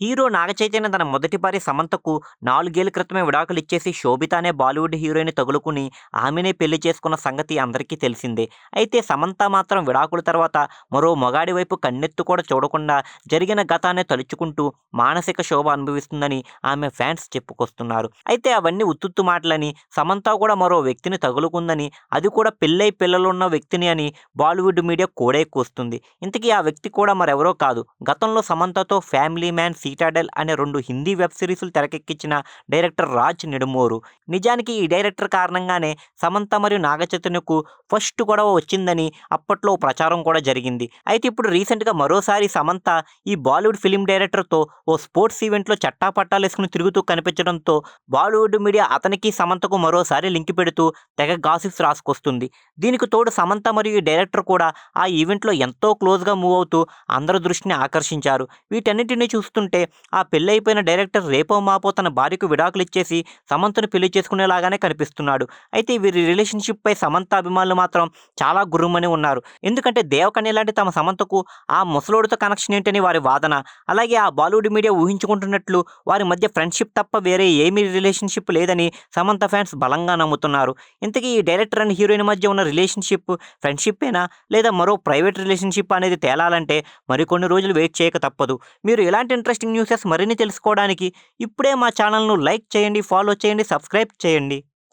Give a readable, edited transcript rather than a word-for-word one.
Hero Naga Chaitanya తన మొదటి భార్య సమంతకు 4 ఏళ్ల క్రితమే విడాకులిచ్చేసి శోభిత అనే బాలీవుడ్ హీరోయిన్ తగులుకుని ఆమెనే పెళ్లి చేసుకున్న సంగతి అందరికీ తెలిసిందే. అయితే సమంత మాత్రం విడాకుల తర్వాత మరో మగాడి వైపు కన్నెత్తు కూడా చూడకుండా జరిగిన గతాన్నే తలుచుకుంటూ మానసిక క్షోభ అనుభవిస్తుందని ఆమె ఫ్యాన్స్ చెప్పుకొస్తున్నారు. అయితే అవన్నీ ఉత్తుత్తు మాటలని, సమంత కూడా మరో వ్యక్తిని తగులుకుందని, అది కూడా పెళ్ళై పిల్లలున్న వ్యక్తిని అని బాలీవుడ్ మీడియా కోడెక్కువస్తుంది. ఇంతకీ ఆ వ్యక్తి కూడా మరెవరో కాదు, గతంలో సమంతతో ఫ్యామిలీ మ్యాన్, సీటాడెల్ అనే 2 హిందీ వెబ్ సిరీస్‌లు తెరకెక్కించిన డైరెక్టర్ రాజ్ నెడుమోరు. నిజానికి ఈ డైరెక్టర్ కారణంగానే సమంత మరియు నాగచైతన్యకు ఫస్ట్ గొడవ వచ్చిందని అప్పట్లో ప్రచారం కూడా జరిగింది. అయితే ఇప్పుడు రీసెంట్‌గా మరోసారి సమంత ఈ బాలీవుడ్ ఫిల్మ్ డైరెక్టర్‌తో ఓ స్పోర్ట్స్ ఈవెంట్‌లో చట్టాపట్టాలేసుకుని తిరుగుతూ కనిపించడంతో బాలీవుడ్ మీడియా అతనికి, సమంతకు మరోసారి లింక్ పెడుతూ తెగ గాసిప్స్ రాసుకొస్తుంది. దీనికి తోడు సమంత మరియు ఈ డైరెక్టర్ కూడా ఆ ఈవెంట్‌లో ఎంతో క్లోజ్‌గా మూవ్ అవుతూ అందరి దృష్టిని ఆకర్షించారు. వీటన్నిటిని చూస్తుంటే ఆ పెళ్లయిపోయిన డైరెక్టర్ రేపో మాపో తన భార్యకు విడాకులిచ్చేసి సమంతను పెళ్లి చేసుకునేలాగానే కనిపిస్తున్నాడు. అయితే వీరి రిలేషన్‌షిప్‌పై సమంత అభిమానులు మాత్రం చాలా గుర్రుమని ఉన్నారు. ఎందుకంటే దేవకన్య లాంటి తమ సమంతకు ఆ ముసలోడితో కనెక్షన్ ఏంటని వారి వాదన. అలాగే ఆ బాలీవుడ్ మీడియా ఊహించుకుంటున్నట్లు వారి మధ్య ఫ్రెండ్‌షిప్ తప్ప వేరే ఏమీ రిలేషన్‌షిప్ లేదని సమంత ఫ్యాన్స్ బలంగా నమ్ముతున్నారు. ఇంతకీ ఈ డైరెక్టర్ అండ్ హీరోయిన్ మధ్య ఉన్న రిలేషన్‌షిప్ ఫ్రెండ్‌షిప్పేనా? లేదా మరో ప్రైవేట్ రిలేషన్‌షిప్ అనేది తేలాలంటే మరికొన్ని రోజులు వెయిట్ చేయక తప్పదు. మీరు ఇలాంటి ఇంట్రెస్టింగ్ న్యూసెస్ మరిన్ని తెలుసుకోవడానికి ఇప్పుడే మా ఛానల్‌ను లైక్ చేయండి, ఫాలో చేయండి, సబ్స్క్రైబ్ చేయండి.